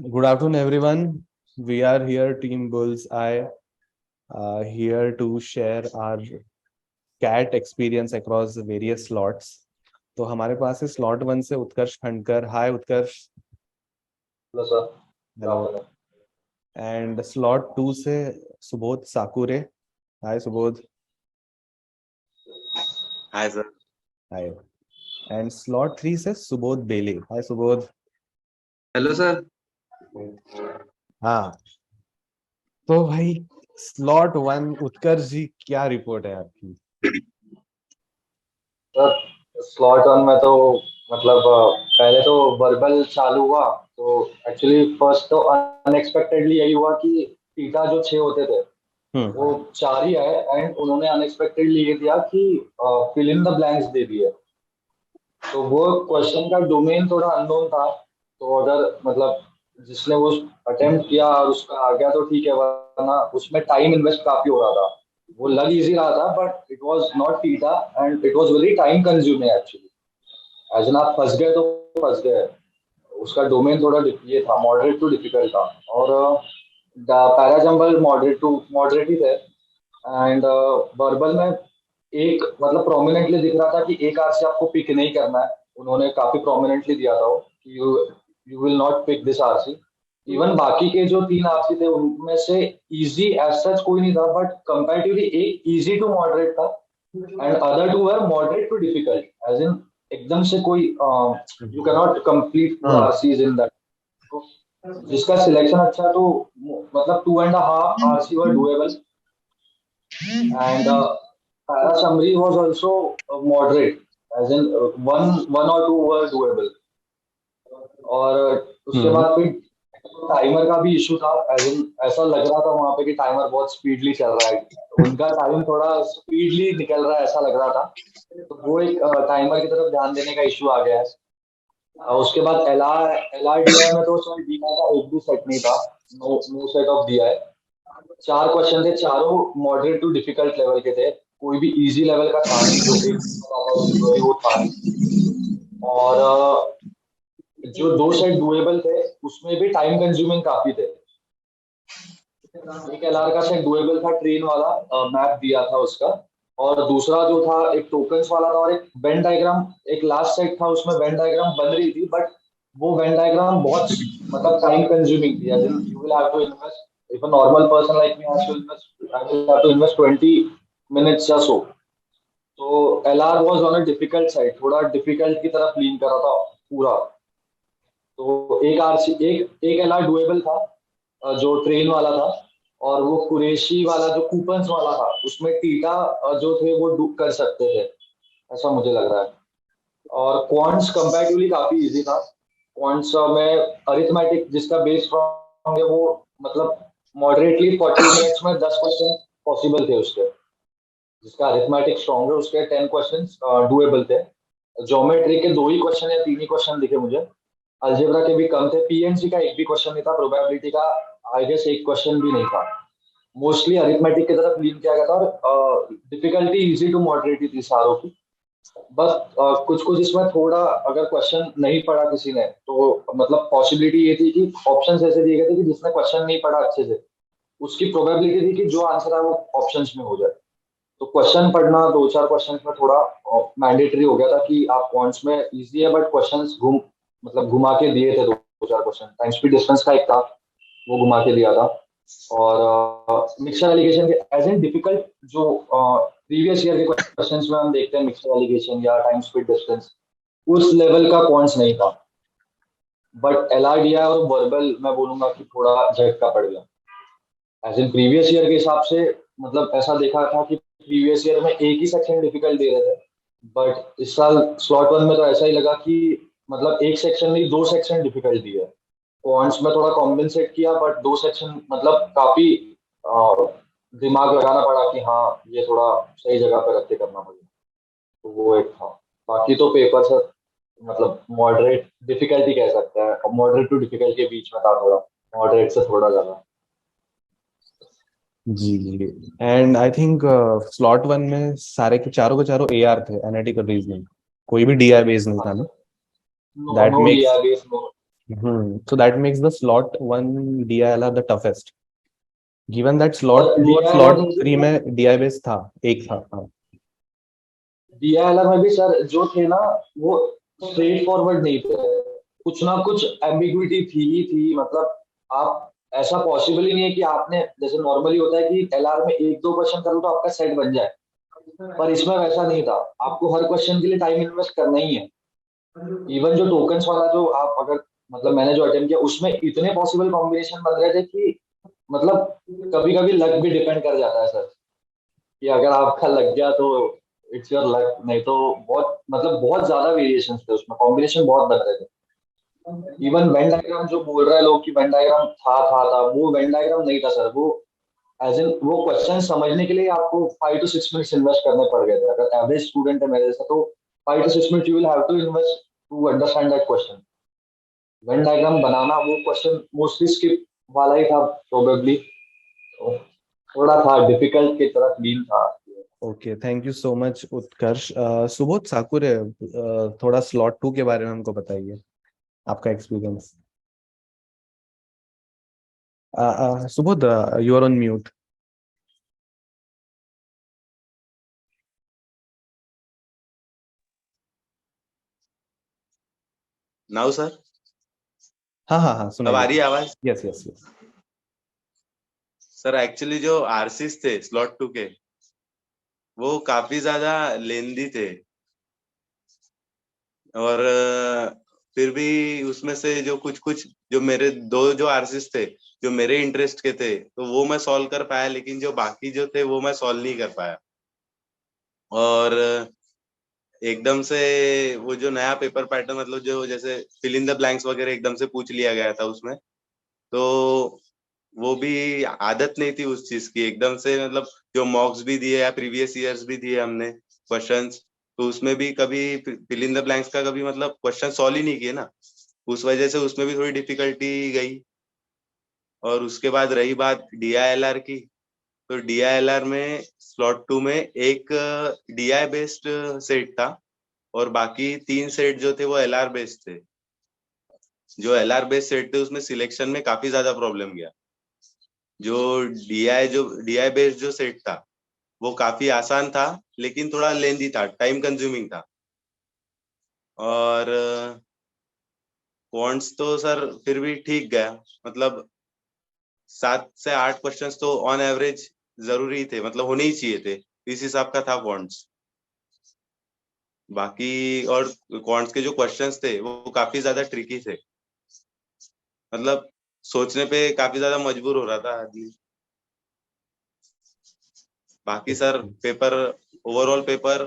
Good afternoon, everyone. We are here, Team Bullseye, here to share our CAT experience across various slots. तो हमारे पास है slot 1 से Utkarsh Khandkar. Hi Utkarsh. Hello sir. Hello. And slot 2 से Subodh Sakure. Hi Subodh. Hi sir. Hi. And slot 3 से Subodh Beli. Hi Subodh. Hello sir. हाँ, तो भाई slot 1 उत्कर्ष जी, क्या रिपोर्ट है आपकी? सर स्लॉट वन में तो मतलब पहले तो वर्बल चालू हुआ तो एक्चुअली फर्स्ट तो अनएक्सपेक्टेडली यही हुआ कि थीटा जो 6 होते थे वो 4 ही आए एंड उन्होंने अनएक्सपेक्टेडली ये दिया कि फिल इन द ब्लैंक्स दे दिए. तो वो क्वेश्चन का डोमेन थोड़ा अननोन था. तो अगर मतलब जिसने वो अटेम्प्ट किया और उसका आ गया तो ठीक है, वरना उसमें टाइम इन्वेस्ट काफी हो रहा था. वो लग इजी रहा था but it was not theta and it was very time consuming actually. As an आप फंस गए तो फंस गए. उसका डोमेन थोड़ा ये था, मॉडरेट टू डिफिकल्ट था. और पैराजंबल मॉडरेट ही थे. एंड वर्बल में एक मतलब प्रोमिनेंटली दिख रहा था कि एक आरसी आपको पिक नहीं करना है. उन्होंने काफी प्रोमिनेंटली दिया था वो कि you will not pick this RC. Even बाकी के जो 3 आरसी थे उनमें से इजी एज सच कोई नहीं था, बट कंपैरेटिवली एक इजी टू मॉडरेट था and other two were moderate to difficult. As in एकदम से कोई you can not complete RCs in that. जिसका सिलेक्शन अच्छा तो मतलब 2.5 RC were doable and para summary was also moderate, as in one or two were doable. और उसके बाद फिर टाइमर का भी इशू था. एज इन ऐसा लग रहा था वहां पे कि टाइमर बहुत स्पीडली चल रहा है. उनका टाइम थोड़ा स्पीडली निकल रहा है ऐसा लग रहा था. तो वो एक टाइमर की तरफ ध्यान देने का इशू आ गया है. उसके बाद एलआर में तो सर डीआई का एक भी सेट नहीं था. No set of DI. 4 question थे, चारों मॉडरेट टू डिफिकल्ट लेवल के थे. कोई भी इजी लेवल का था नहीं. जो एक वो था नहीं. और जो 2 सेट डुएबल थे उसमें भी टाइम कंज्यूमिंग काफी थे. एक एलआर का सेट डुएबल था, ट्रेन वाला मैप दिया था उसका. और दूसरा जो था एक टोकन्स वाला था और एक वेन डायग्राम. एक लास्ट सेट था उसमें वेन डायग्राम बन रही थी बट वो वेन डायग्राम बहुत मतलब टाइम कंज्यूमिंग थी. As in you will have to invest, if a normal person like me has to invest, I will have to invest 20 minutes or so. तो LR was on a difficult side, थोड़ा difficult की तरफ लीन कर रहा था पूरा. तो एक आरसी एक LR डुएबल था जो ट्रेन वाला था. और वो कुरेशी वाला जो कूपन्स वाला था उसमें टीटा जो थे वो कर सकते थे ऐसा मुझे लग रहा है. और क्वांट्स कंपैरेटिवली काफी इजी था. क्वांट्स में अरिथमेटिक जिसका बेस स्ट्रॉन्ग है वो मतलब मॉडरेटली 40 मिनट्स में 10 क्वेश्चन पॉसिबल थे उसके. जिसका अरिथमेटिक स्ट्रॉन्ग है उसके 10 क्वेश्चन डुएबल थे. ज्योमेट्री के 2 ही क्वेश्चन या 3 ही क्वेश्चन दिखे मुझे. अलजेब्रा के भी कम थे. पीएनसी का एक भी क्वेश्चन नहीं था. प्रोबेबिलिटी का आई गेस एक क्वेश्चन भी नहीं था. मोस्टली अरिथमेटिक की तरफ लीन किया गया था. और डिफिकल्टी इजी टू मॉडरेट ही थी सारों की. बस कुछ कुछ इसमें थोड़ा अगर क्वेश्चन नहीं पढ़ा किसी ने तो मतलब पॉसिबिलिटी ये थी कि ऑप्शंस ऐसे दिए गए थे कि जिसने क्वेश्चन नहीं पढ़ा अच्छे से उसकी प्रोबेबिलिटी थी कि जो आंसर है वो ऑप्शंस में हो जाए. तो क्वेश्चन पढ़ना 2-4 क्वेश्चन में थोड़ा मैंडेटरी हो गया था कि आप पॉइंट्स में इजी है बट क्वेश्चंस मतलब घुमा के दिए थे. 2-4 क्वेश्चन टाइम स्पीड डिस्टेंस का एक था वो घुमा के दिया था. और मिक्सर एलिगेशन के एज एन डिफिकल्ट जो प्रीवियस ईयर के क्वेश्चंस में हम देखते हैं मिक्सर एलिगेशन या टाइम स्पीड डिस्टेंस उस लेवल का पॉइंट्स नहीं था. बट एलआरडीआई और वर्बल मैं बोलूंगा कि थोड़ा झटका पड़ गया. एज इन प्रीवियस ईयर के हिसाब से मतलब ऐसा देखा था कि प्रीवियस ईयर में एक ही सेक्शन डिफिकल्ट दे रहे थे. बट इस साल स्लॉट 1 में तो ऐसा ही लगा कि मतलब एक सेक्शन नहीं 2 सेक्शन डिफिकल्ट दिए. पॉइंट्स में थोड़ा कॉम्पेंसेट किया बट 2 सेक्शन मतलब काफी दिमाग लगाना पड़ा कि हाँ ये थोड़ा सही जगह पर रख के करना पड़ेगा. तो वो एक था. बाकी तो पेपर से मतलब मॉडरेट डिफिकल्टी कह सकते हैं. मॉडरेट टू डिफिकल्ट के बीच में था थोड़ा. मॉडरेट से थोड़ा ज्यादा. जी जी. एंड आई थिंक स्लॉट 1 में सारे के चारों एआर थे, एनालिटिकल रीजनिंग. कोई भी डीआई बेस नहीं हाँ था ना. Sir. No that no makes DIBS no. So that makes the slot 1 DILR the toughest. Given that slot और 2 और DILR slot 3 में DI बेस था, एक था, हाँ. DILR में भी सर जो थे ना, वो स्ट्रेट फॉरवर्ड नहीं थे, कुछ ना कुछ एम्बिग्विटी थी ही थी। मतलब आप, ऐसा पॉसिबल ही नहीं है कि आपने, जैसे नॉर्मली होता है कि एलआर में एक दो क्वेश्चन करो तो आपका सेट बन जाए, पर इसमें वैसा नहीं था। आपको हर क्वेश्चन के लिए टाइम इन्वेस्ट करना ही है। इवन जो टोकन्स वाला जो आप अगर, मतलब मैंने जो अटेम्प्ट किया उसमें इतने पॉसिबल कॉम्बिनेशन बन रहे थे कि मतलब कभी कभी लक भी डिपेंड कर जाता है सर, कि अगर आपका लग गया तो इट्स योर लक, नहीं तो बहुत, मतलब बहुत ज्यादा वेरिएशन थे उसमें, कॉम्बिनेशन बहुत बन रहे थे। इवन वेन डायग्राम जो बोल रहे हैं लोग कि वेन डायग्राम था, वो वेन डायग्राम नहीं था सर। वो एज इन वो क्वेश्चन समझने के लिए आपको 5 to 6 मिनट्स इन्वेस्ट करने पड़ गए थे। अगर एवरेज स्टूडेंट है मेरे जैसा तो 5 to 6 minute you will have to invest to understand that question. Venn diagram बनाना वो क्वेश्चन मोस्टली स्किप वाला ही था प्रोबेबली, तो थोड़ा था डिफिकल्ट की तरफ लीन था। Okay, thank you so much Utkarsh. Subodh Sakure, थोड़ा स्लॉट 2 के बारे में हमको बताइए, आपका experience. Subodh, you are on mute. Now sir, हाँ हाँ हाँ, अब आ सुनाइए. रही है आवाज? Yes yes yes. Sir actually जो आरसीस थे स्लॉट 2 के, वो काफी ज्यादा लेंदी थे। और फिर भी उसमें से जो कुछ कुछ, जो मेरे दो जो आरसीस थे जो मेरे इंटरेस्ट के थे, तो वो मैं सॉल्व कर पाया, लेकिन जो बाकी जो थे वो मैं सॉल्व नहीं कर पाया। और एकदम से वो जो नया पेपर पैटर्न, मतलब जो जैसे फिल इन द ब्लैंक्स वगैरह एकदम से पूछ लिया गया था उसमें, तो वो भी आदत नहीं थी उस चीज की एकदम से। मतलब जो मॉक्स भी दिए या प्रीवियस ईयर्स भी दिए हमने क्वेश्चंस, तो उसमें भी कभी फिल इन द ब्लैंक्स का कभी मतलब क्वेश्चन सॉल्व ही नहीं किए ना, उस वजह से उसमें भी थोड़ी डिफिकल्टी गई। और उसके बाद रही बात डीआईएलआर की, तो डीआईएलआर में स्लॉट 2 में एक डीआई बेस्ड सेट था, और बाकी 3 सेट जो थे वो एलआर बेस्ड थे। जो एलआर बेस्ड सेट थे उसमें सिलेक्शन में काफी ज्यादा प्रॉब्लम गया। जो डीआई बेस्ड जो सेट था वो काफी आसान था, लेकिन थोड़ा लेंदी था, टाइम कंज्यूमिंग था। और क्वांट्स तो सर फिर भी ठीक गया, मतलब 7 से 8 क्वेश्चंस तो ऑन एवरेज जरूरी थे, मतलब होने ही चाहिए थे, इस हिसाब का था क्वांट्स। बाकी और क्वांट्स के जो क्वेश्चंस थे वो काफी ज्यादा ट्रिकी थे, मतलब सोचने पे काफी ज्यादा मजबूर हो रहा था आदमी। बाकी sir paper, overall paper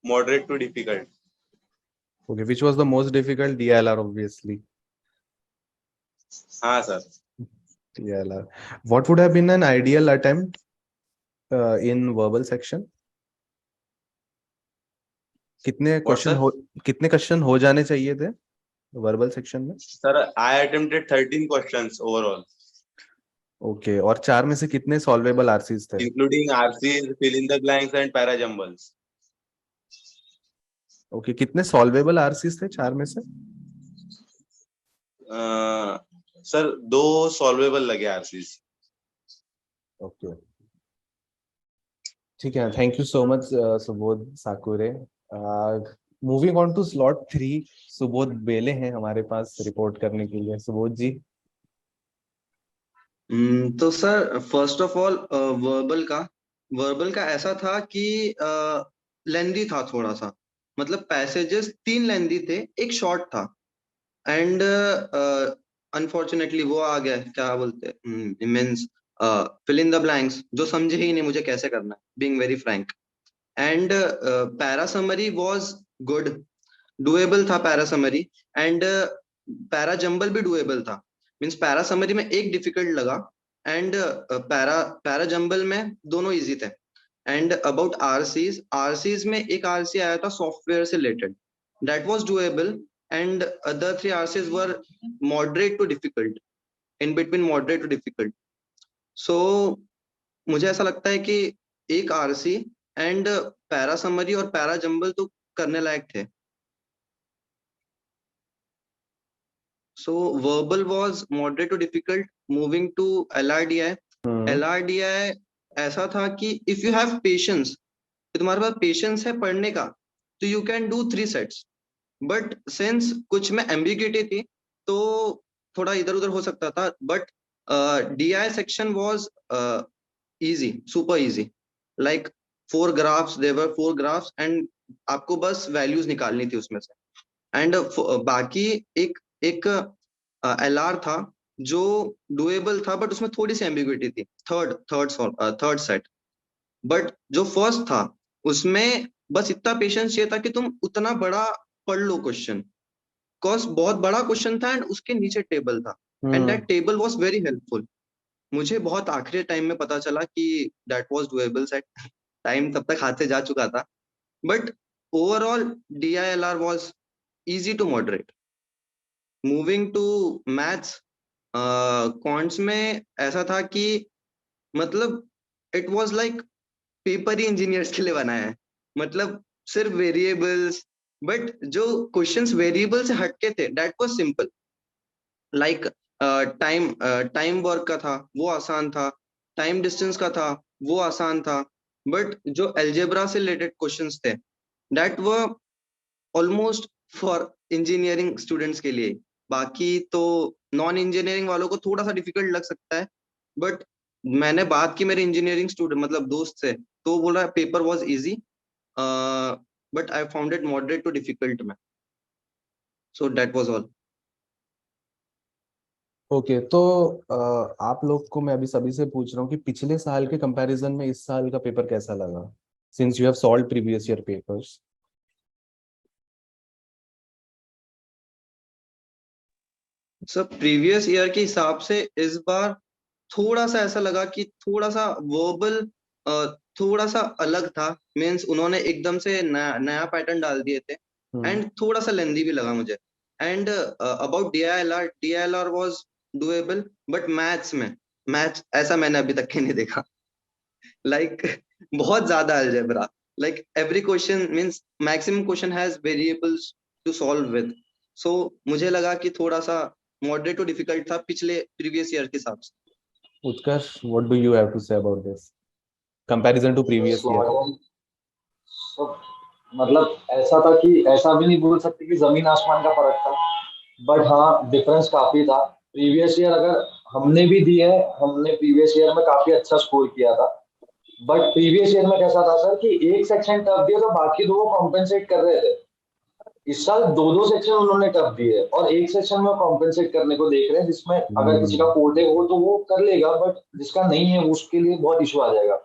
moderate to difficult. Okay, which was the most difficult? DILR, obviously. हाँ sir. DILR. What would have been an ideal attempt in verbal section? कितने व्हाट क्वेश्चन सर? हो कितने क्वेश्चन हो जाने चाहिए थे verbal section में? Sir I attempted 13 questions overall, okay, और 4 में से कितने सॉल्वेबल आरसीज थे? Including RCs, fill in the blanks and para jumbles. Okay, कितने सॉल्वेबल आरसीज थे 4 में से? सर 2 सॉल्वेबल लगे आरसीज। ओके, ठीक है. Thank you so much Subodh Sakure. Moving on to slot 3, Subodh बेले हैं हमारे पास रिपोर्ट करने के लिए. सुबोध जी. तो sir first of all verbal का ऐसा था कि लेंदी था थोड़ा सा, मतलब पैसेजेस 3 लेंदी थे, एक शॉर्ट था। एंड अनफॉर्चुनेटली वो आ गया, क्या बोलते हैं, means fill in the blanks, जो समझे ही नहीं मुझे कैसे करना है, being very frank. And para summary was good, doable था para summary. And para jumble भी डुएबल था, मीन्स पैरा समरी में एक डिफिकल्ट लगा, एंड पैरा पैरा जंबल में दोनों इजी थे। एंड अबाउट आरसीज में एक आरसी आया था सॉफ्टवेयर से related, that was doable. And other 3 RCs were moderate to difficult, in between moderate to difficult. So मुझे ऐसा लगता है कि एक आरसी एंड पैरा समरी और पैरा जंबल तो करने लायक थे। So verbal was moderate to difficult. Moving to LRDI. LRDI ऐसा था कि if you have patience, कि तुम्हारे पास पेशेंस है पढ़ने का, तो you can do 3 sets. But since कुछ में ambiguity थी, तो थोड़ा इधर उधर हो सकता था. But DI section was easy, super easy. Like 4 graphs, there were 4 graphs and आपको बस values निकालनी थी उसमें से. And बाकी एक LR था जो डुएबल था, बट उसमें थोड़ी सी एम्बिग्युइटी थी. Third set. बट जो फर्स्ट था उसमें बस इतना पेशेंस चाहिए था कि तुम उतना बड़ा पढ़ लो क्वेश्चन, बिकॉज बहुत बड़ा क्वेश्चन था एंड उसके नीचे टेबल था. And that table was very helpful. मुझे बहुत आखिरी टाइम में पता चला कि that was doable set. Time तब तक हाथ से जा चुका था. But overall DILR was easy to moderate. Moving to maths. Quants में ऐसा था कि मतलब इट वाज लाइक पेपर ही इंजीनियर्स के लिए बनाया है. मतलब सिर्फ वेरिएबल्स, बट जो क्वेश्चंस वेरिएबल से हटके थे that was simple. Like time work का था वो आसान था, टाइम डिस्टेंस का था वो आसान था. बट जो अलजेब्रा से रिलेटेड क्वेश्चंस थे that were almost for engineering students के लिए. बाकी तो नॉन इंजीनियरिंग वालों को थोड़ा सा डिफिकल्ट लग सकता है. बट मैंने बात की मेरे इंजीनियरिंग स्टूडेंट मतलब दोस्त से, तो बोल रहा है paper was easy, but I found it moderate to difficult में. So that was all. Okay, तो आप लोग को मैं अभी सभी से पूछ रहा हूँ कि पिछले साल के कंपैरिजन में इस साल का पेपर कैसा लगा, since you have solved previous year papers. Sir previous year के हिसाब से इस बार थोड़ा सा ऐसा लगा कि थोड़ा सा वर्बल थोड़ा सा अलग था. मीन्स उन्होंने एकदम से नया पैटर्न डाल दिए थे एंड थोड़ा सा लेंदी भी लगा मुझे. And about DILR was doable. But maths ऐसा मैंने अभी तक के नहीं देखा. लाइक बहुत ज्यादा algebra. Like every question means maximum question has variables to solve with. So मुझे लगा कि थोड़ा सा मॉडरेट टू डिफिकल्ट था पिछले प्रीवियस ईयर के हिसाब से. Utkarsh, what do you have to say about this comparison to previous year? सब मतलब ऐसा था कि ऐसा भी नहीं बोल सकते कि जमीन आसमान का फर्क था, बट हाँ डिफरेंस काफी था. प्रीवियस ईयर अगर हमने भी दी है, हमने प्रीवियस ईयर में काफी अच्छा स्कोर किया था. बट प्रीवियस ईयर में कैसा था सर कि एक सेक्शन टफ दिया तो बाकी दो कॉम्पेंसेट कर रहे थे. इस साल दो दो सेक्शन उन्होंने टफ दिए और एक सेक्शन में कॉम्पेंसेट करने को देख रहे हैं, जिसमें अगर किसी का कोटे हो तो वो कर लेगा, बट जिसका नहीं है उसके लिए बहुत इशू आ जाएगा.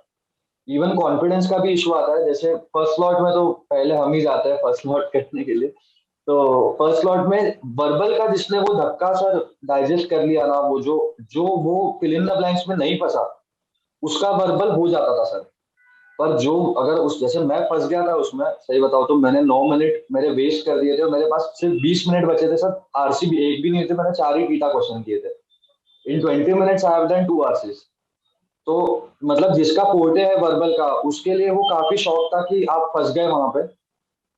इवन कॉन्फिडेंस का भी इशू आता है. जैसे फर्स्ट स्लॉट में तो पहले हम ही जाते हैं फर्स्ट स्लॉट करने के लिए. तो फर्स्ट स्लॉट में वर्बल का जिसने वो धक्का सर डाइजेस्ट कर लिया ना, वो जो वो फिल इन द ब्लैंक्स में नहीं फंसा, उसका वर्बल हो जाता था सर. पर जो अगर उस जैसे मैं फंस गया था उसमें, सही बताओ तो मैंने 9 मिनट मेरे वेस्ट कर दिए थे और मेरे पास सिर्फ 20 मिनट बचे थे सर. आरसी भी एक भी नहीं थे, मैंने 4 ही टीटा क्वेश्चन किए थे. इन 20 minutes I have done 2 RCs. तो मतलब जिसका फोर्टे है वर्बल का, उसके लिए वो काफी शौक था कि आप फंस गए वहां पे.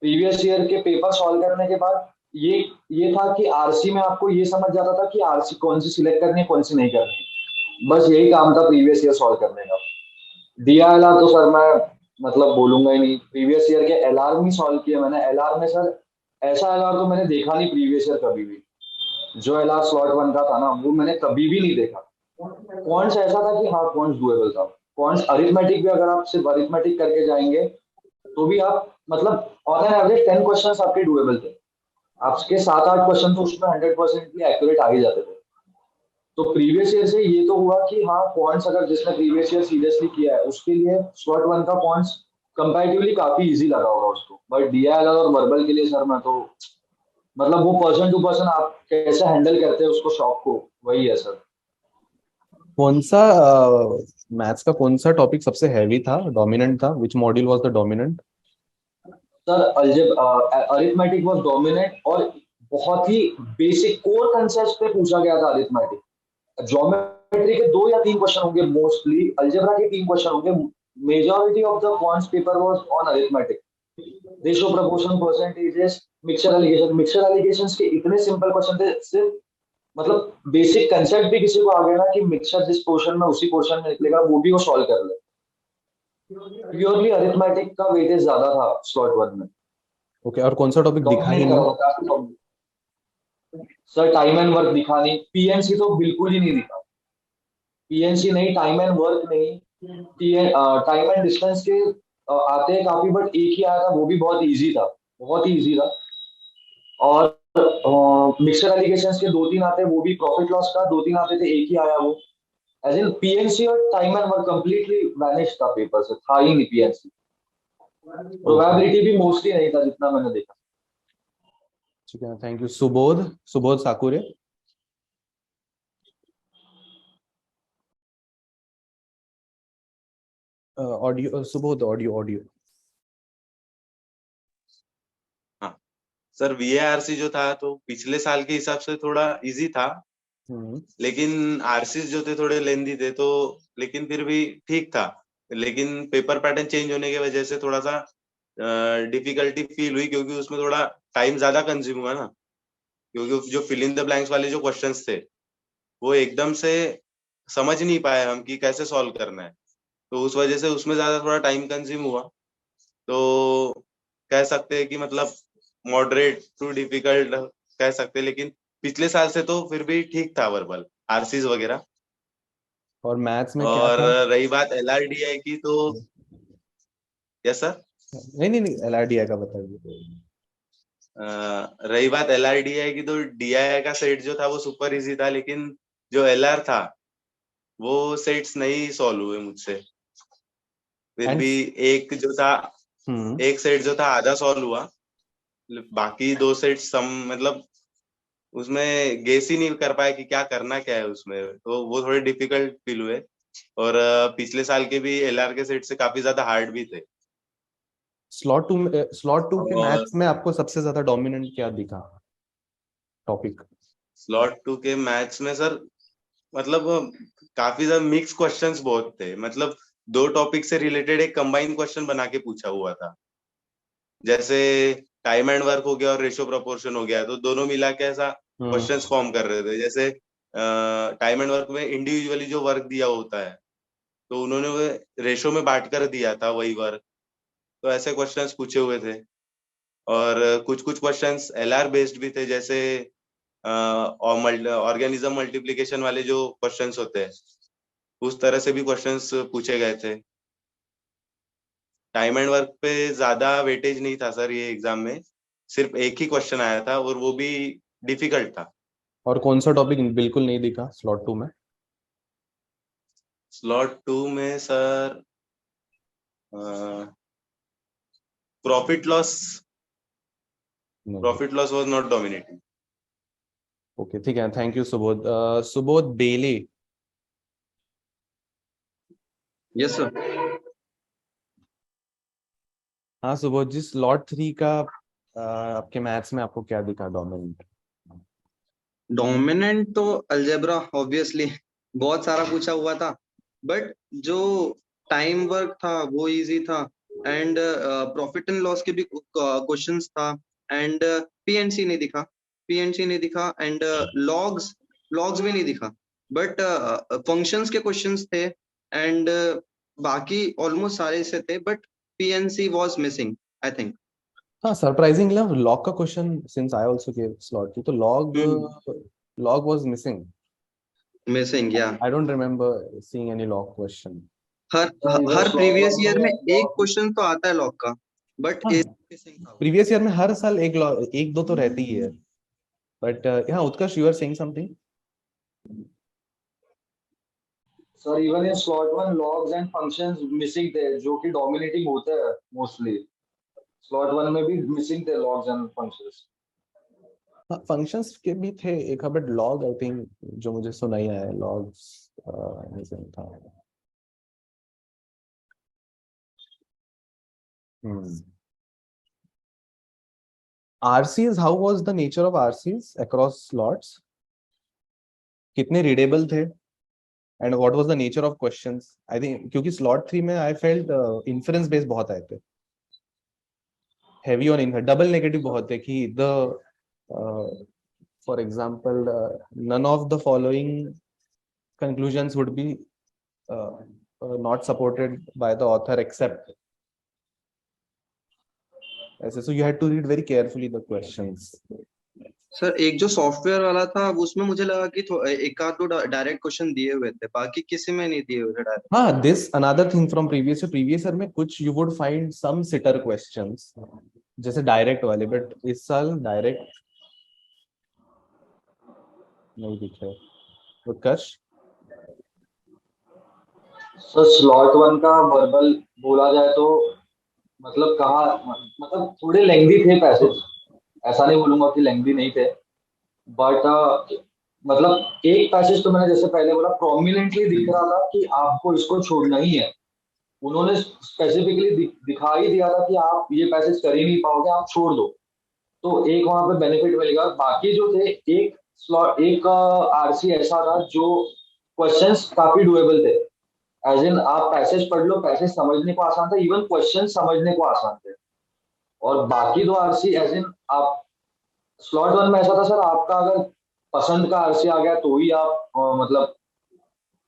प्रीवियस ईयर के पेपर सॉल्व करने के बाद ये था कि आरसी में आपको ये समझ जाता था कि आरसी कौन सी सिलेक्ट करनी है कौन सी नहीं करनी है. बस यही काम था प्रीवियस ईयर सॉल्व करने का. DILR तो सर मैं मतलब बोलूंगा ही नहीं. प्रीवियस ईयर के LR में सॉल्व किए मैंने. LR में सर ऐसा LR तो मैंने देखा नहीं प्रीवियस ईयर कभी भी. जो LR स्लॉट 1 का था ना, वो मैंने कभी भी नहीं देखा. कौन सा ऐसा था कि हाँ कौन डुएबल था. कौन अरिथमेटिक भी अगर आप सिर्फ अरिथमेटिक करके जाएंगे तो भी आप मतलब ऑन एन एवरेज 10 क्वेश्चंस आपके डुएबल थे. आपके 7-8 क्वेश्चन तो उसमें 100% एक्यूरेट आ ही जाते थे. तो प्रीवियस ईयर से ये तो हुआ कि हाँ पॉइंट्स अगर जिसने प्रीवियस ईयर सीरियसली किया है उसके लिए स्लॉट 1 का पॉइंट्स कंपैरेटिवली काफी इजी लगा होगा उसको. बट DILR और वर्बल के लिए सर मैं तो मतलब वो पर्सन टू पर्सन आप कैसे हैंडल करते हैं उसको शॉक को, वही है सर. कौन सा मैथ्स का कौन सा टॉपिक सबसे हैवी था, डोमिनेंट था? Which module was the dominant? Sir arithmetic was dominant और बहुत ही बेसिक कोर कंसेप्ट पे पूछा गया था अरिथमेटिक. ज्योमेट्री के 2 या 3 क्वेश्चन होंगे मोस्टली. अलजेब्रा के 3 क्वेश्चन होंगे. Majority of the quants paper was on arithmetic. Ratio, proportion, percentages, mixture allegations के इतने सिंपल क्वेश्चन थे. सिर्फ मतलब बेसिक कंसेप्ट भी किसी को आ गया ना कि मिक्सचर जिस पोर्शन में उसी पोर्शन में निकलेगा वो भी वो सॉल्व कर ले। प्योरली अरिथमेटिक का वेटेज ज्यादा था स्लॉट वन में। ओके, और कौन सा टॉपिक दिखा ही डोमिनेट कर नहीं? रहा था काफी। सर टाइम एंड वर्क दिखा नहीं, पीएनसी तो बिल्कुल ही नहीं दिखा। पीएनसी नहीं, टाइम एंड वर्क नहीं, टाइम एंड डिस्टेंस के आते हैं काफी, बट एक ही आया था वो भी बहुत इजी था, बहुत ही इजी था। और मिक्सर एलिगेशंस के दो तीन आते हैं वो भी प्रॉफिट लॉस का दो तीन आते थे, एक ही आया वो। एज इन पीएनसी और time and work completely vanish था पेपर से, था ही नहीं पीएनसी। प्रोबेबिलिटी भी मोस्टली नहीं था जितना मैंने देखा। ठीक है, thank you. Subodh, Subodh Sakure. Audio Subodh, audio audio. हाँ सर, VARC जो था तो पिछले साल के हिसाब से थोड़ा इजी था, लेकिन आरसीज जो थे थोड़े लेंदी थे, तो लेकिन फिर भी ठीक था। लेकिन पेपर पैटर्न चेंज होने की वजह से थोड़ा सा डिफिकल्टी फील हुई, क्योंकि उसमें थोड़ा टाइम ज्यादा कंज्यूम हुआ ना, क्योंकि जो फिल इन द ब्लैंक्स वाले जो क्वेश्चंस थे वो एकदम से समझ नहीं पाए हम कि कैसे सॉल्व करना है, तो उस वजह से उसमें ज्यादा थोड़ा टाइम कंज्यूम हुआ। तो कह सकते हैं कि मतलब मॉडरेट टू डिफिकल्ट कह सकते हैं, लेकिन पिछले साल से तो फिर भी ठीक था वर्बल आरसीज वगैरह। और मैथ्स में क्या और था? रही बात LRDI की, तो यस सर, नहीं नहीं नहीं, LRDI का बताइए। रही बात LRDI की, तो DII का सेट जो था वो सुपर इजी था, लेकिन जो LR था वो सेट्स नहीं सॉल्व हुए मुझसे। फिर एंड भी एक जो था, एक सेट जो था आधा सॉल्व हुआ, बाकी दो सेट सम मतलब उसमें गेस ही नहीं कर पाया कि क्या करना क्या है उसमें, तो वो थोड़े डिफिकल्ट फील हुए। और पिछले साल के भी LR के सेट से काफी ज्यादा हार्ड भी थे। स्लॉट 2 के और मैथ्स में आपको सबसे ज्यादा डोमिनेंट क्या दिखा टॉपिक? स्लॉट 2 के मैथ्स में सर, मतलब काफी ज्यादा मिक्स क्वेश्चंस बहुत थे, मतलब दो टॉपिक से रिलेटेड एक कंबाइन क्वेश्चन बना के पूछा हुआ था। जैसे टाइम एंड वर्क हो गया और रेशियो प्रोपोर्शन हो गया, तो दोनों मिला के ऐसा क्वेश्चंस फॉर्म कर रहे थे। जैसे टाइम एंड वर्क में इंडिविजुअली जो वर्क दिया होता है, तो उन्होंने वो रेशो में बांट कर दिया था वही वर्क, तो ऐसे क्वेश्चंस पूछे हुए थे। और कुछ कुछ क्वेश्चंस LR बेस्ड भी थे, जैसे ऑर्गेनिज्म मल्टीप्लिकेशन वाले जो क्वेश्चंस होते हैं, उस तरह से भी क्वेश्चंस पूछे गए थे। टाइम एंड वर्क पे ज्यादा वेटेज नहीं था सर ये एग्जाम में, सिर्फ एक ही क्वेश्चन आया था और वो भी डिफिकल्ट था। और कौन सा टॉपिक बिल्कुल नहीं दिखा स्लॉट 2 में? स्लॉट 2 में sir profit loss, profit loss was not dominating. Okay, ठीक है, थैंक यू सुबोध। सुबोध बेले। Yes sir. हाँ सुबोध जी, स्लॉट 3 का आपके मैथ्स में आपको क्या दिखा डोमिनेंट? डोमिनेंट तो अलजेब्रा ऑब्वियसली बहुत सारा पूछा हुआ था, बट जो टाइम वर्क था वो इजी था, एंड प्रॉफिट एंड लॉस के भी क्वेश्चंस था, एंड पीएनसी नहीं दिखा, पीएनसी नहीं दिखा, एंड लॉग्स लॉग्स भी नहीं दिखा, बट फंक्शंस के क्वेश्चंस थे, एंड बाकी ऑलमोस्ट सारे से थे, but PNC was missing I think. हाँ, सरप्राइजिंगली लॉग का question, since I also give slot 2, तो लॉग वाज मिसिंग। मिसिंग या I don't remember seeing any log question. Her sir her slot previous one year में में एक question तो आता है लॉग का, बट हाँ, मिसिंग था वो। प्रीवियस ईयर में हर साल एक दो तो रहती ही है, बट हाँ, Utkarsh, you are saying something. Sir even in slot one logs and functions missing थे जो कि डोमिनेटिंग होते हैं मोस्टली। स्लॉट वन में भी मिसिंग थे लॉग्स एंड फंक्शंस। हाँ, फंक्शंस के भी थे एक, बट लॉग आई थिंक जो मुझे सुनाई आया लॉग्स मिसिंग था। RCs, how was the nature of RCs across slots? कितने रीडेबल थे? And what was the nature of questions? I think क्योंकि स्लॉट 3 में आई फेल्ट इन्फरेंस बेस्ड बहुत आए थे, heavy on inference, double negative बहुत थे कि the for example, none of the following conclusions would be not supported by the author except. So you had to read very carefully the questions. Sir एक जो software वाला था उसमें मुझे लगा कि एक आध दो डायरेक्ट क्वेश्चन दिए हुए थे, बाकी किसी में नहीं दिए हुए थे डायरेक्ट. हाँ, this another thing from previous year में कुछ you would find some sitter questions जैसे डायरेक्ट वाले, बट इस साल डायरेक्ट नहीं दिख रहे. उत्कर्ष, सर स्लॉट वन का वर्बल बोला जाए तो मतलब कहा, मतलब थोड़े लेंथी थे पैसेज, ऐसा नहीं बोलूंगा कि लेंथी नहीं थे, बट मतलब एक पैसेज तो मैंने जैसे पहले बोला प्रोमिनेंटली दिख रहा था कि आपको इसको छोड़ना ही है. उन्होंने स्पेसिफिकली दिखा ही दिया था कि आप ये पैसेज कर ही नहीं पाओगे, आप छोड़ दो. तो एक वहां पे बेनिफिट मिलेगा. बाकी जो थे एक आरसी ऐसा था जो क्वेश्चंस काफी डुएबल थे, एज इन आप पैसेज पढ़ लो, पैसेज समझने को आसान था, इवन क्वेश्चन समझने को आसान थे. और बाकी दो आरसी एज इन आप स्लॉट वन में ऐसा था सर, आपका अगर पसंद का आरसी आ गया तो ही आप मतलब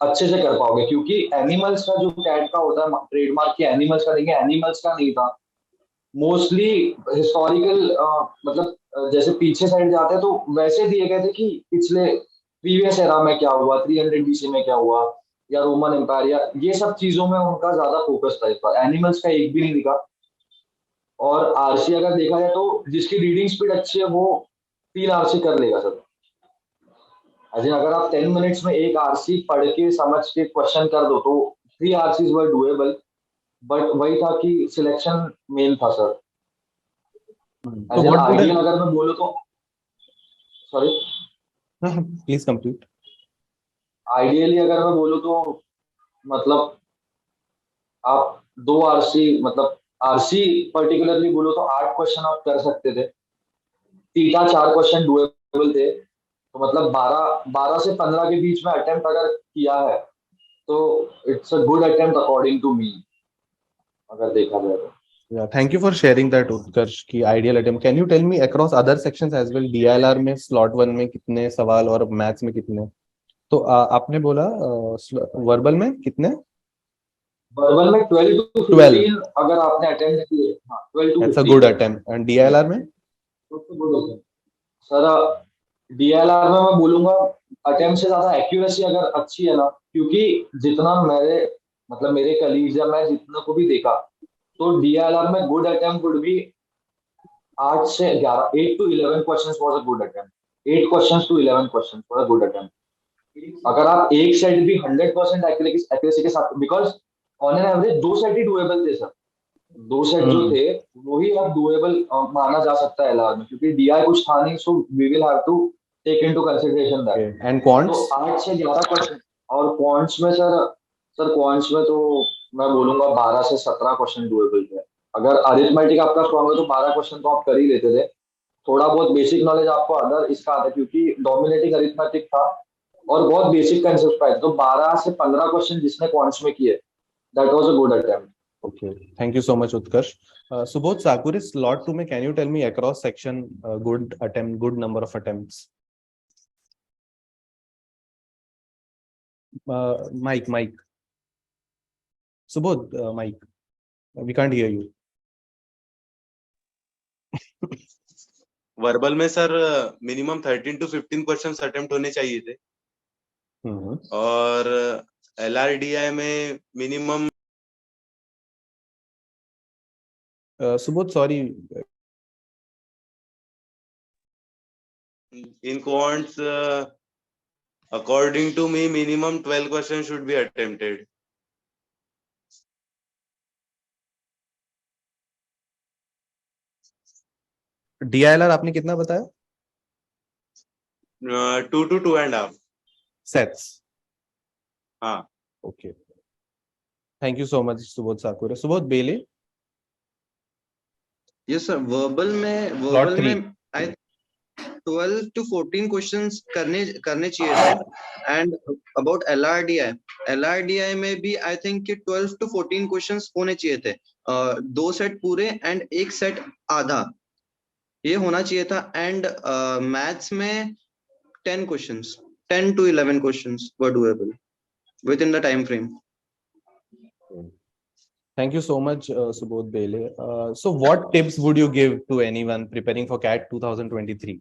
अच्छे से कर पाओगे, क्योंकि एनिमल्स का जो कैट का होता है ट्रेडमार्क के एनिमल्स का, देखिए एनिमल्स का नहीं था. मोस्टली हिस्टोरिकल मतलब जैसे पीछे साइड जाते हैं तो वैसे दिए गए थे कि पिछले प्रीवियस एरा में क्या हुआ, 300 बीसी में क्या हुआ, या रोमन एम्पायर, या ये सब चीजों में उनका ज्यादा फोकस था. इस बार एनिमल्स का एक भी नहीं दिखा. और आरसी अगर देखा जाए तो जिसकी रीडिंग स्पीड अच्छी है वो 3 आरसी कर लेगा सर. अगर आप 10 मिनट्स में एक आरसी पढ़ के समझ के क्वेश्चन कर दो तो 3 आरसीज वर डुएबल. बट वही था कि सिलेक्शन मेन था सर. आइडियल अगर मैं बोलूँ तो, सॉरी प्लीज कंप्लीट. आइडियली अगर मैं बोलूँ तो मतलब आप 2 आरसी, मतलब आरसी पर्टिकुलरली बोलो तो 8 क्वेश्चन आप कर सकते थे. तीटा 4 क्वेश्चन डुएबल थे, तो मतलब 12 से 15 के बीच में अटेम्प्ट अगर किया है तो it's a good attempt according to me, अगर देखा जाए तो. Yeah, thank you for sharing that, Utkarsh, की ideal attempt. Can you tell me across other sections as well, DILR में slot 1 में कितने सवाल और मैथ्स में कितने? तो आपने बोला वर्बल में कितने? वर्बल में 12 to 15 अगर आपने अटेम्प्ट किए. हाँ, 12 to 15. That's a good attempt. And DILR में? सर DILR में मैं बोलूंगा अटेम्प्ट से ज्यादा एक्यूरेसी अगर अच्छी है ना, क्योंकि जितना मेरे कलीग्स या मैं जितना को भी देखा तो DILR में गुड अटेम्प्ट वुड बी 8 से 11, 8 to 11 questions was a good attempt. 8 questions to 11 questions was a good attempt. अगर आप एक सेट भी 100% एक्यूरेसी के साथ, because on an average 2 set he doable थे सर. 2 सेट जो थे वो ही अब डुएबल माना जा सकता है LR में, क्योंकि DI कुछ था नहीं. So we will have to take into consideration that. And quants तो 8 से 11 क्वेश्चन. और क्वांट्स में सर क्वांट्स में तो मैं बोलूंगा 12 से 17 क्वेश्चन डुएबल थे. अगर अरिथमेटिक आपका स्ट्रॉन्ग है तो 12 क्वेश्चन तो आप कर ही लेते थे. थोड़ा बहुत बेसिक नॉलेज आपको अदर इसका आता है, क्योंकि डोमिनेटिंग अरिथमेटिक था और बहुत बेसिक कंसेप्ट पाए, तो 12 से 15 क्वेश्चन जिसने क्वांट्स में किए, that was a good attempt. Okay, thank you so much, Utkarsh. Subodh Sakure, slot 2 में can you tell me across section good number of attempts? Mike. Subodh, Mike. We can't hear you. Verbal में sir minimum 13 to 15 questions attempt होने चाहिए थे. और LRDI में minimum Subodh, sorry. In quants, according to me, minimum 12 questions should be attempted. DILR आपने कितना बताया? 2 to 2.5 sets. हाँ. Okay. Thank you so much, Subodh Sakure. Subodh Bele. Yes sir, verbal में I 12 to 14 क्वेश्चंस करने चाहिए थे. And about LRDI में भी आई थिंक कि 12 to 14 क्वेश्चंस होने चाहिए थे. 2 सेट पूरे एंड 1 सेट आधा, ये होना चाहिए था. एंड मैथ्स में 10 questions, 10 to 11 questions were doable within the time frame. Thank you so much, Subodh Bele. So what tips would you give to anyone preparing for CAT 2023?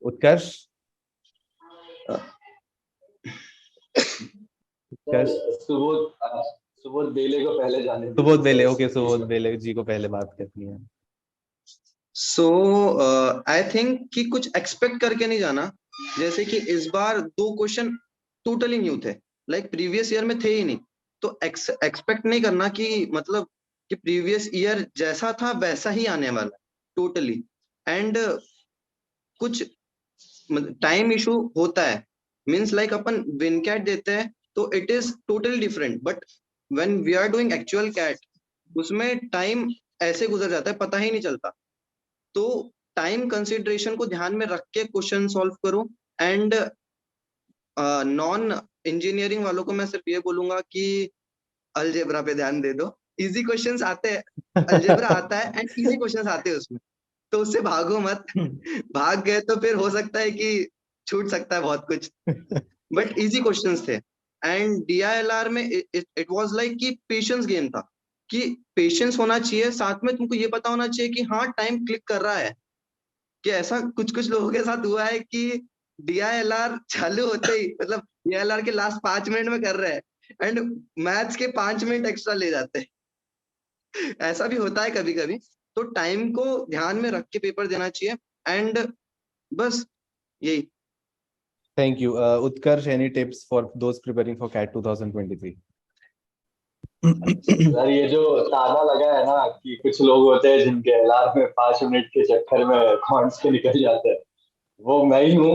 Utkarsh? Utkarsh? Subodh बेले को पहले जाने दीजिए। सुबोध बेले, ओके, सुबोध बेले जी को पहले बात करनी है। So I think कि कुछ एक्सपेक्ट करके नहीं जाना, जैसे कि इस बार 2 क्वेश्चन टोटली न्यू थे, लाइक प्रीवियस ईयर में थे ही नहीं, तो एक्सपेक्ट नहीं करना कि मतलब कि प्रीवियस ईयर जैसा था वैसा ही आने वाला टोटली। एंड कुछ टाइम इशू होता है, मीन्स लाइक अपन विन कैट देते हैं तो it is totally different, but when we are doing actual CAT उसमें टाइम ऐसे गुजर जाता है पता ही नहीं चलता। तो टाइम कंसिडरेशन को ध्यान में रख के क्वेश्चन सॉल्व करो। एंड नॉन इंजीनियरिंग वालों को मैं सिर्फ ये बोलूंगा कि अलजेब्रा पे ध्यान दे दो, इजी क्वेश्चंस आते हैं, अलजेब्रा आता है एंड इजी क्वेश्चंस आते हैं उसमें, तो उससे भागो मत। भाग गए तो फिर हो सकता है कि छूट सकता है बहुत कुछ, बट इजी क्वेश्चंस थे। एंड DILR में इट वाज लाइक कि पेशेंस गेम था, कि पेशेंस होना चाहिए, साथ में तुमको ये पता होना चाहिए कि हाँ टाइम क्लिक कर रहा है। कि ऐसा कुछ लोगों के साथ हुआ है कि DILR चालू होते ही मतलब DILR के लास्ट 5 मिनट में कर रहे हैं एंड मैथ्स के 5 मिनट एक्स्ट्रा ले जाते हैं। ऐसा भी होता है कभी कभी, तो टाइम को ध्यान में रख के पेपर देना चाहिए। एंड बस यही। Thank you. Utkarsh, any tips for those preparing for CAT 2023? Sir ये जो ताना लगा है ना कि कुछ लोग होते हैं जिनके एलआर में 5 मिनट के चक्कर में कॉन्ट्स के निकल जाते हैं, वो मैं ही हूँ।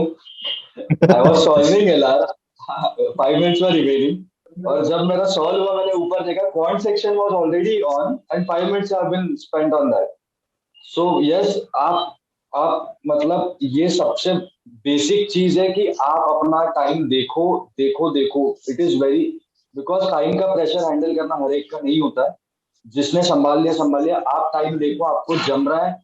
I was solving LR, 5 minutes में रिमेनिंग, और जब मेरा सॉल्व हुआ मैंने ऊपर देखा quant section was already on and 5 minutes have been spent on that. So yes, आप मतलब ये सबसे बेसिक चीज है कि आप अपना टाइम देखो देखो देखो। It is very, because time का प्रेशर हैंडल करना हर एक का नहीं होता है, जिसने संभाल लिया। आप टाइम देखो, आपको जम रहा है,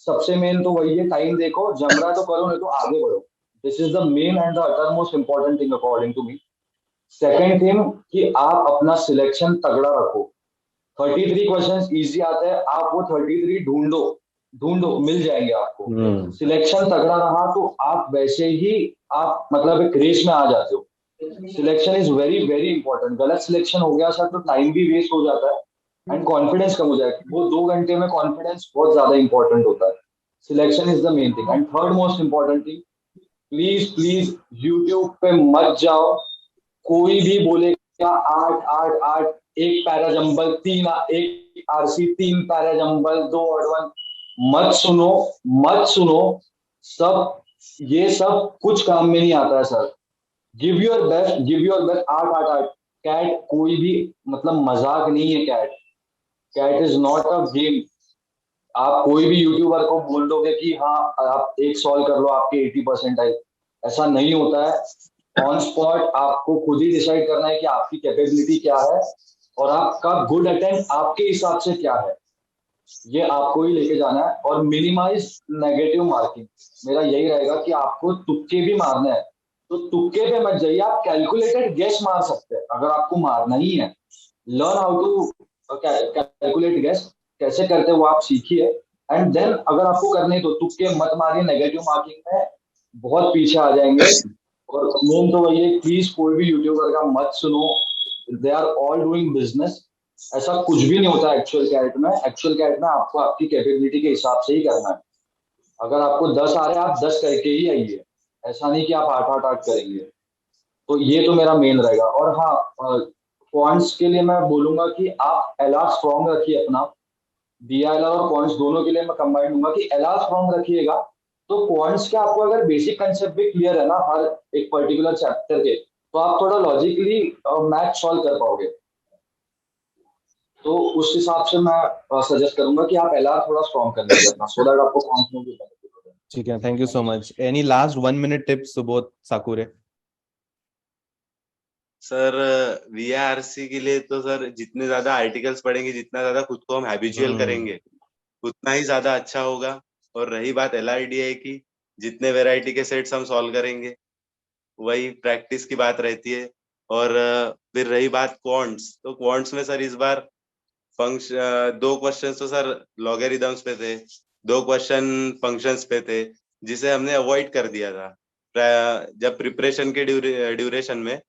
सबसे मेन तो वही है, टाइम देखो, जम रहा है तो करो, नहीं तो आगे बढ़ो। This is the main and the utter most important thing according to me. Second thing कि आप अपना सिलेक्शन तगड़ा रखो। 33 क्वेश्चंस इजी आते हैं, आप वो 33 ढूंढो, मिल जाएंगे आपको। सिलेक्शन तगड़ा रहा तो आप वैसे ही आप मतलब एक रेस में आ जाते हो। Selection is very very important. गलत सिलेक्शन हो गया सर तो टाइम भी वेस्ट हो जाता है एंड कॉन्फिडेंस कम हो जाएगा। वो 2 घंटे में कॉन्फिडेंस बहुत ज्यादा इंपॉर्टेंट होता है। Selection is the main thing. And third most important thing, please YouTube पे मत जाओ। कोई भी बोलेगा 8 एक पैरा जंबल 3, एक आरसी 3 पैरा जंबल 2 और 1, मत सुनो। ये सब कुछ काम में नहीं आता है sir. Give your best. 8 CAT कोई भी मतलब मजाक नहीं है। CAT is not a game. आप कोई भी यूट्यूबर को बोल दोगे कि हाँ आप एक सॉल्व कर लो आपके 80% आए, ऐसा नहीं होता है। ऑन स्पॉट आपको खुद ही डिसाइड करना है कि आपकी कैपेबिलिटी क्या है और आपका गुड अटेम्प्ट आपके हिसाब से क्या है, ये आपको ही लेके जाना है। और मिनिमाइज नेगेटिव मार्किंग, मेरा यही रहेगा कि आपको तुक्के भी मारने हैं तो तुक्के पे मत जाइए, आप कैलकुलेटेड गेस मार सकते हैं अगर आपको मारना ही है। Learn how to calculate guess, कैसे करते हैं वो आप सीखिए। एंड देन अगर आपको करने तो तुक्के मत मारिए, नेगेटिव मार्किंग में बहुत पीछे आ जाएंगे। और मेन तो वही है, प्लीज कोई भी यूट्यूबर का मत सुनो, they are all doing business. ऐसा कुछ भी नहीं होता एक्चुअल कैट में। एक्चुअल कैट में आपको आपकी कैपेबिलिटी के हिसाब से ही करना है। अगर आपको 10 आ रहे हैं आप 10 करके ही आइए, ऐसा नहीं कि आप 8 करेंगे। तो ये तो मेरा मेन रहेगा। और हाँ, पॉइंट्स के लिए मैं बोलूंगा कि आप एलआर स्ट्रॉन्ग रखिए अपना। DILR और पॉइंट्स दोनों के लिए मैं कंबाइन दूंगा कि एलआर स्ट्रॉन्ग रखिएगा तो पॉइंट्स के आपको अगर बेसिक कंसेप्ट भी क्लियर है ना हर एक पर्टिकुलर चैप्टर के, तो आप थोड़ा लॉजिकली मैथ सॉल्व कर पाओगे। तो उस हिसाब से मैं सजेस्ट करूंगा कि आप एलआर थोड़ा स्ट्रॉन्ग करने करना, सो दैट आपको पॉइंट्स में भी बेनिफिट हो जाए। ठीक है, thank you so much. Any last 1 minute tips Subodh Sakure? Sir VRC के लिए तो सर जितने ज्यादा आर्टिकल्स पढ़ेंगे, जितना ज्यादा खुद को हम हैबिचुअल करेंगे, उतना ही ज्यादा अच्छा होगा। और रही बात LRDI की, जितने वैरायटी के सेट्स हम सॉल्व करेंगे वही प्रैक्टिस की बात रहती है। और फिर रही बात क्वांट्स, तो क्वांट्स में सर इस बार फंक्शन 2 क्वेश्चन तो सर लॉगरिदम्स पे थे, 2 क्वेश्चन फंक्शंस पे थे, जिसे हमने अवॉइड कर दिया था। जब प्रिपरेशन के ड्यूरेशन में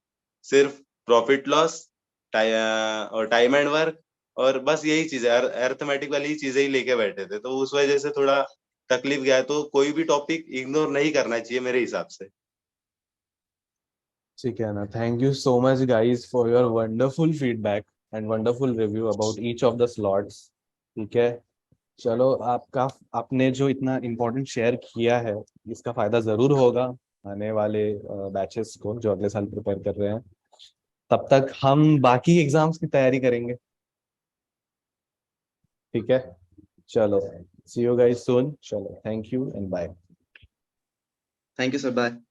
सिर्फ प्रॉफिट लॉस और टाइम एंड वर्क और बस यही चीजें, अर्थमेटिक वाली चीजें ही लेके बैठे थे, तो उस वजह से थोड़ा तकलीफ गया। तो कोई भी टॉपिक इग्नोर नहीं करना चाहिए मेरे हिसाब से। ठीक है ना, thank you so much guys for your wonderful feedback and wonderful review about each of the slots. ठीक है, चलो आपका, आपने जो इतना इम्पोर्टेंट शेयर किया है, इसका फायदा जरूर होगा आने वाले बैचेस को जो अगले साल प्रिपेयर कर रहे हैं। तब तक हम बाकी एग्जाम्स की तैयारी करेंगे। ठीक है, चलो, सी यू गाइस सून। चलो, thank you and bye. Thank you sir, bye.